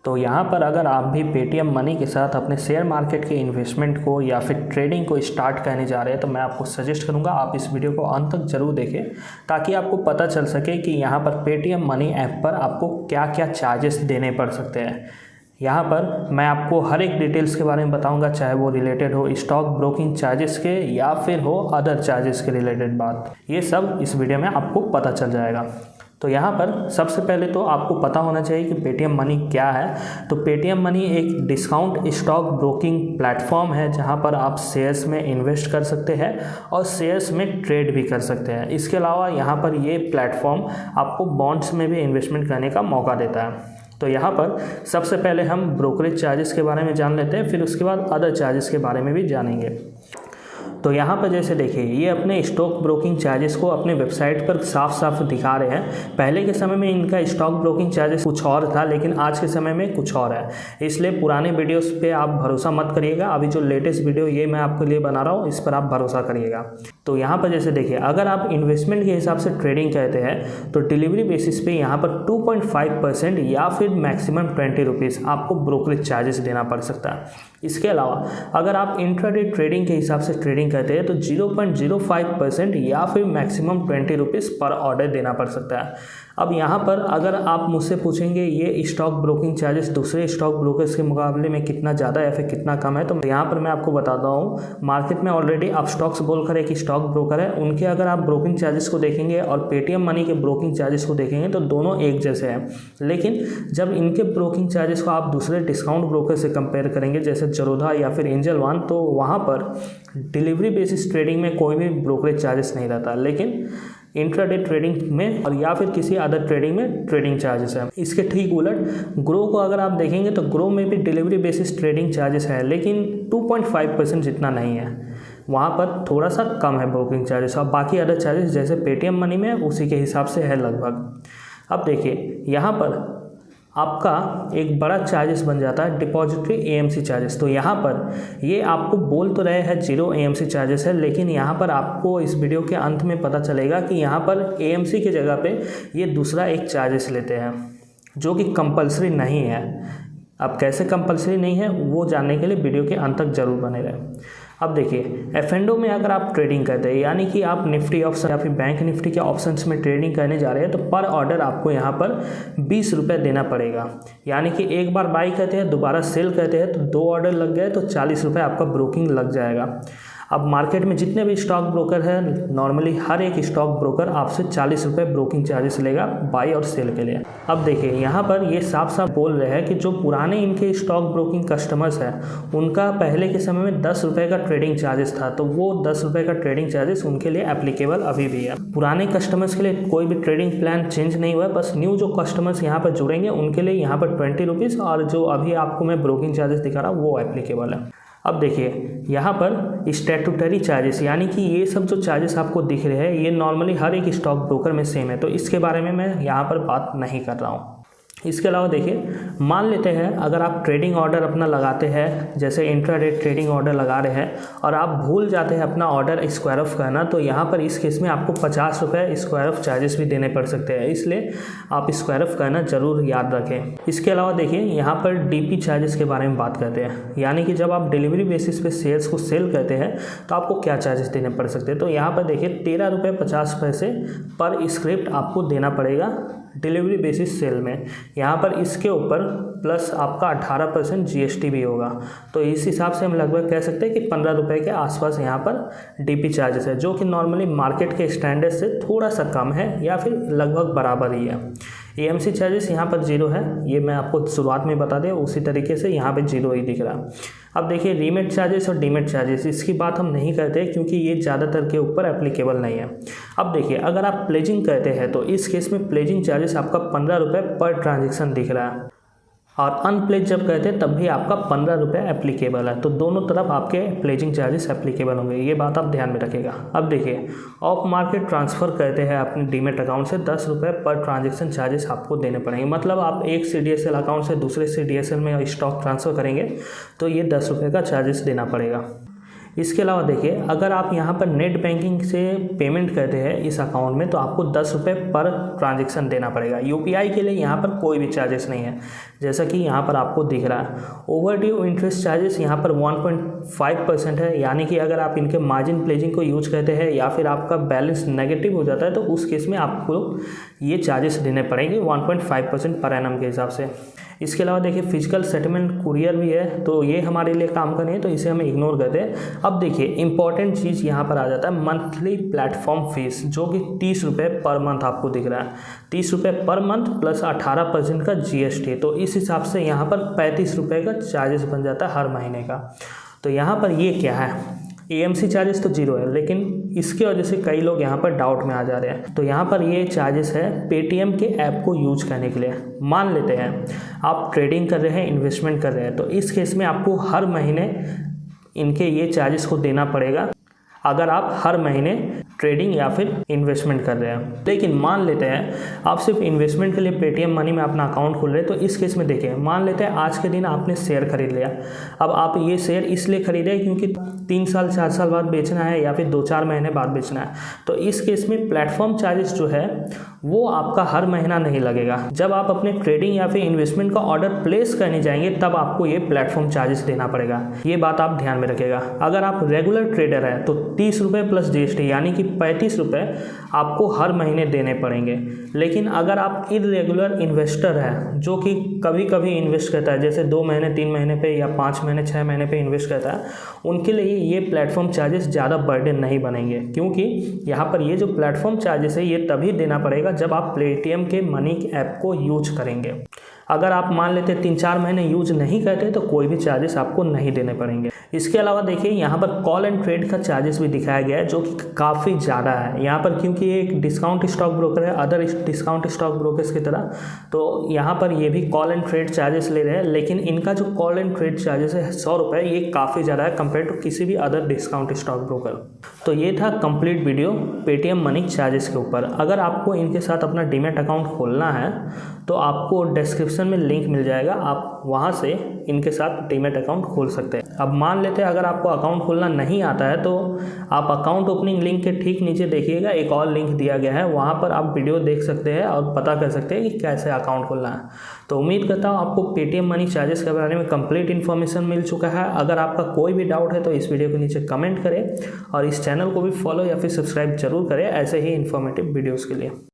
तो यहाँ पर अगर आप भी पेटीएम मनी के साथ अपने शेयर मार्केट के इन्वेस्टमेंट को या फिर ट्रेडिंग को स्टार्ट करने जा रहे हैं तो मैं आपको सजेस्ट करूँगा आप इस वीडियो को अंत तक ज़रूर देखें, ताकि आपको पता चल सके कि यहाँ पर पेटीएम मनी ऐप पर आपको क्या क्या चार्जेस देने पड़ सकते हैं। यहाँ पर मैं आपको हर एक डिटेल्स के बारे में बताऊंगा, चाहे वो रिलेटेड हो स्टॉक ब्रोकिंग चार्जेस के या फिर हो अदर चार्जेस के रिलेटेड बात, ये सब इस वीडियो में आपको पता चल जाएगा। तो यहाँ पर सबसे पहले तो आपको पता होना चाहिए कि पेटीएम मनी क्या है। तो पेटीएम मनी एक डिस्काउंट स्टॉक ब्रोकिंग प्लेटफॉर्म है जहाँ पर आप शेयर्स में इन्वेस्ट कर सकते हैं और शेयर्स में ट्रेड भी कर सकते हैं। इसके अलावा यहाँ पर ये प्लेटफॉर्म आपको बॉन्ड्स में भी इन्वेस्टमेंट करने का मौका देता है। तो यहाँ पर सबसे पहले हम ब्रोकरेज चार्जेस के बारे में जान लेते हैं, फिर उसके बाद अदर चार्जेस के बारे में भी जानेंगे। तो यहाँ पर जैसे देखिए ये अपने स्टॉक ब्रोकिंग चार्जेस को अपने वेबसाइट पर साफ साफ दिखा रहे हैं। पहले के समय में इनका स्टॉक ब्रोकिंग चार्जेस कुछ और था, लेकिन आज के समय में कुछ और है, इसलिए पुराने वीडियोस पे आप भरोसा मत करिएगा। अभी जो लेटेस्ट वीडियो ये मैं आपके लिए बना रहा हूँ इस पर आप भरोसा करिएगा। तो यहाँ पर जैसे देखिए अगर आप इन्वेस्टमेंट के हिसाब से ट्रेडिंग करते हैं तो डिलीवरी बेसिस पे यहाँ पर 2.5% या फिर मैक्सिमम 20 रुपीज़ आपको ब्रोकरेज चार्जेस देना पड़ सकता है। इसके अलावा अगर आप इंट्राडे ट्रेडिंग के हिसाब से ट्रेडिंग करते हैं तो 0.05% या फिर मैक्सिमम 20 रुपीज़ पर ऑर्डर देना पड़ सकता है। अब यहाँ पर अगर आप मुझसे पूछेंगे ये स्टॉक ब्रोकिंग चार्जेस दूसरे स्टॉक ब्रोकर्स के मुकाबले में कितना ज़्यादा या फिर कितना कम है, तो यहाँ पर मैं आपको बताता हूँ। मार्केट में ऑलरेडी अपस्टॉक्स बोलकर एक स्टॉक ब्रोकर है, उनके अगर आप ब्रोकिंग चार्जेस को देखेंगे और पेटीएम मनी के ब्रोकिंग चार्जेस को देखेंगे तो दोनों एक जैसे हैं। लेकिन जब इनके ब्रोकिंग चार्जेस को आप दूसरे डिस्काउंट ब्रोकर से कंपेयर करेंगे जैसे जरोधा या फिर एंजल वन, तो वहाँ पर डिलीवरी बेसिस ट्रेडिंग में कोई भी ब्रोकरेज चार्जेस नहीं रहता, लेकिन इंट्राडे ट्रेडिंग में और या फिर किसी अदर ट्रेडिंग में ट्रेडिंग चार्जेस है। इसके ठीक उलट ग्रो को अगर आप देखेंगे तो ग्रो में भी डिलीवरी बेसिस ट्रेडिंग चार्जेस है, लेकिन 2.5% जितना नहीं है, वहाँ पर थोड़ा सा कम है ब्रोकिंग चार्जेस। और बाकी अदर चार्जेस जैसे पेटीएम मनी में उसी के हिसाब से है लगभग। अब देखिए यहाँ पर आपका एक बड़ा चार्जेस बन जाता है डिपॉजिटरी एएमसी चार्जेस। तो यहाँ पर ये आपको बोल तो रहे हैं 0 एएमसी चार्जेस है, लेकिन यहाँ पर आपको इस वीडियो के अंत में पता चलेगा कि यहाँ पर एएमसी की जगह पे ये दूसरा एक चार्जेस लेते हैं जो कि कंपलसरी नहीं है। अब कैसे कंपलसरी नहीं है वो जानने के लिए वीडियो के अंत तक जरूर बने रहें। अब देखिए एफ&ओ में अगर आप ट्रेडिंग करते हैं, यानी कि आप निफ्टी ऑप्शन या फिर बैंक निफ्टी के ऑप्शंस में ट्रेडिंग करने जा रहे हैं, तो पर ऑर्डर आपको यहाँ पर 20 रुपये देना पड़ेगा। यानी कि एक बार बाई करते हैं दोबारा सेल करते हैं तो 2 ऑर्डर लग गए तो 40 रुपये आपका ब्रोकिंग लग जाएगा। अब मार्केट में जितने भी स्टॉक ब्रोकर हैं नॉर्मली हर एक स्टॉक ब्रोकर आपसे 40 रुपये ब्रोकिंग चार्जेस लेगा बाई और सेल के लिए। अब देखिए यहाँ पर ये साफ साफ बोल रहे हैं कि जो पुराने इनके स्टॉक ब्रोकिंग कस्टमर्स हैं उनका पहले के समय में 10 रुपये का ट्रेडिंग चार्जेस था, तो वो 10 रुपये का ट्रेडिंग चार्जेस उनके लिए एप्लीकेबल अभी भी है। पुराने कस्टमर्स के लिए कोई भी ट्रेडिंग प्लान चेंज नहीं हुआ है, बस न्यू जो कस्टमर्स यहाँ पर जुड़ेंगे उनके लिए यहाँ पर 20 रुपीज़ और जो अभी आपको मैं ब्रोकिंग चार्जेस दिखा रहा हूँ वो एप्लीकेबल है। अब देखिए यहाँ पर स्टैट्यूटरी चार्जेस, यानी कि ये सब जो चार्जेस आपको दिख रहे हैं ये नॉर्मली हर एक स्टॉक ब्रोकर में सेम है, तो इसके बारे में मैं यहाँ पर बात नहीं कर रहा हूँ। इसके अलावा देखिए मान लेते हैं अगर आप ट्रेडिंग ऑर्डर अपना लगाते हैं, जैसे इंट्राडे ट्रेडिंग ऑर्डर लगा रहे हैं और आप भूल जाते हैं अपना ऑर्डर स्क्वायर ऑफ करना, तो यहाँ पर इस केस में आपको 50 रुपये स्क्वायर ऑफ चार्जेस भी देने पड़ सकते हैं, इसलिए आप स्क्वायर ऑफ करना ज़रूर याद रखें। इसके अलावा देखिए यहाँ पर डीपी चार्जेस के बारे में बात करते हैं, यानी कि जब आप डिलीवरी बेसिस पे शेयर्स को सेल करते हैं तो आपको क्या चार्जेस देने पड़ सकते हैं। तो यहाँ पर देखिए 13 रुपये 50 पैसे पर स्क्रिप्ट आपको देना पड़ेगा डिलीवरी बेसिस सेल में। यहाँ पर इसके ऊपर प्लस आपका 18% जीएसटी भी होगा, तो इस हिसाब से हम लगभग कह सकते हैं कि 15 रुपये के आसपास यहाँ पर डीपी चार्जेस है, जो कि नॉर्मली मार्केट के स्टैंडर्ड से थोड़ा सा कम है या फिर लगभग बराबर ही है। एएमसी चार्जेस यहाँ पर 0 है, ये मैं आपको शुरुआत में बता दें, उसी तरीके से यहाँ पे 0 ही दिख रहा। अब देखिए रीमेट चार्जेस और डीमेट चार्जेस, इसकी बात हम नहीं करते क्योंकि ये ज़्यादातर के ऊपर एप्लीकेबल नहीं है। अब देखिए अगर आप प्लेजिंग करते हैं तो इस केस में प्लेजिंग चार्जेस आपका 15 रुपये पर ट्रांजेक्शन दिख रहा है, और अनप्लेज जब कहते हैं तब भी आपका 15 रुपये एप्लीकेबल है, तो दोनों तरफ आपके प्लेजिंग चार्जेस एप्लीकेबल होंगे, ये बात आप ध्यान में रखिएगा। अब देखिए ऑफ मार्केट ट्रांसफ़र करते हैं अपने डीमेट अकाउंट से 10 रुपये पर ट्रांजेक्शन चार्जेस आपको देने पड़ेंगे। मतलब आप एक CDSL अकाउंट से दूसरे CDSL में स्टॉक ट्रांसफ़र करेंगे तो ये 10 रुपये का चार्जेस देना पड़ेगा। इसके अलावा देखिए, अगर आप यहाँ पर नेट बैंकिंग से पेमेंट करते हैं इस अकाउंट में तो आपको 10 रुपये पर ट्रांजेक्शन देना पड़ेगा। यूपीआई के लिए यहाँ पर कोई भी चार्जेस नहीं है, जैसा कि यहाँ पर आपको दिख रहा है। ओवरड्यू इंटरेस्ट चार्जेस यहाँ पर 1.5% है, यानी कि अगर आप इनके मार्जिन प्लेजिंग को यूज करते हैं या फिर आपका बैलेंस नेगेटिव हो जाता है तो उस केस में आपको ये चार्जेस देने पड़ेंगे 1.5% पर एनम के हिसाब से। इसके अलावा देखिए, फिजिकल सेटलमेंट कुरियर भी है, तो ये हमारे लिए काम का नहीं है, तो इसे हमें इग्नोर करते हैं। अब देखिए, इंपॉर्टेंट चीज़ यहाँ पर आ जाता है मंथली प्लेटफॉर्म फीस, जो कि 30 रुपये पर मंथ आपको दिख रहा है। 30 रुपये पर मंथ प्लस 18% का GST, तो इस हिसाब से यहाँ पर 35 रुपये का चार्जेस बन जाता है हर महीने का। तो यहाँ पर ये क्या है, AMC चार्जेस तो जीरो है, लेकिन इसके वजह से कई लोग यहाँ पर डाउट में आ जा रहे हैं। तो यहाँ पर ये चार्जेस है पेटीएम के ऐप को यूज करने के लिए। मान लेते हैं आप ट्रेडिंग कर रहे हैं, इन्वेस्टमेंट कर रहे हैं, तो इस केस में आपको हर महीने इनके ये चार्जेस को देना पड़ेगा अगर आप हर महीने ट्रेडिंग या फिर इन्वेस्टमेंट कर रहे हैं। लेकिन मान लेते हैं आप सिर्फ इन्वेस्टमेंट के लिए पेटीएम मनी में अपना अकाउंट खोल रहे हैं, तो इस केस में देखिए, मान लेते हैं आज के दिन आपने शेयर खरीद लिया। अब आप ये शेयर इसलिए खरीदे क्योंकि 3 साल 4 साल बाद बेचना है या फिर 2-4 महीने बाद बेचना है, तो इस केस में प्लेटफॉर्म चार्जेस जो है वो आपका हर महीना नहीं लगेगा। जब आप अपने ट्रेडिंग या फिर इन्वेस्टमेंट का ऑर्डर प्लेस करने जाएंगे तब आपको ये प्लेटफॉर्म चार्जेस देना पड़ेगा। ये बात आप ध्यान में रखिएगा। अगर आप रेगुलर ट्रेडर हैं तो 30 रुपये प्लस GST यानी कि 35 रुपये आपको हर महीने देने पड़ेंगे। लेकिन अगर आप इरेगुलर इन्वेस्टर हैं, जो कि कभी कभी इन्वेस्ट करता है, जैसे 2 महीने 3 महीने पे या 5 महीने 6 महीने पे इन्वेस्ट करता है, उनके लिए ये प्लेटफॉर्म चार्जेस ज़्यादा बर्डन नहीं बनेंगे, क्योंकि यहाँ पर ये जो प्लेटफॉर्म चार्जेस है ये तभी देना पड़ेगा जब आप पेटीएम के मनी ऐप को यूज करेंगे। अगर आप मान लेते 3-4 महीने यूज नहीं करते तो कोई भी चार्जेस आपको नहीं देने पड़ेंगे। इसके अलावा देखिए, यहाँ पर कॉल एंड ट्रेड का चार्जेस भी दिखाया गया है, जो कि काफ़ी ज़्यादा है यहाँ पर, क्योंकि ये एक डिस्काउंट स्टॉक ब्रोकर है अदर डिस्काउंट स्टॉक ब्रोकर्स की तरह। तो यहाँ पर ये भी कॉल एंड ट्रेड चार्जेस ले रहे हैं, लेकिन इनका जो कॉल एंड ट्रेड चार्जेस है 100 रुपये, ये काफ़ी ज़्यादा है कंपेयर टू किसी भी अदर डिस्काउंट स्टॉक ब्रोकर। तो ये था complete video Paytm money charges के ऊपर। अगर आपको इनके साथ अपना डीमैट अकाउंट खोलना है तो आपको डिस्क्रिप्शन में लिंक मिल जाएगा, आप वहाँ से इनके साथ डीमैट अकाउंट खोल सकते हैं। अब मान लेते हैं अगर आपको अकाउंट खोलना नहीं आता है तो आप अकाउंट ओपनिंग लिंक के ठीक नीचे देखिएगा, एक और लिंक दिया गया है, वहाँ पर आप वीडियो देख सकते हैं और पता कर सकते हैं कि कैसे अकाउंट खोलना है। तो उम्मीद करता हूँ आपको पेटीएम मनी चार्जेस के बारे में कंप्लीट इन्फॉर्मेशन मिल चुका है। अगर आपका कोई भी डाउट है तो इस वीडियो के नीचे कमेंट करें और इस चैनल को भी फॉलो या फिर सब्सक्राइब जरूर करें ऐसे ही इन्फॉर्मेटिव वीडियोज़ के लिए।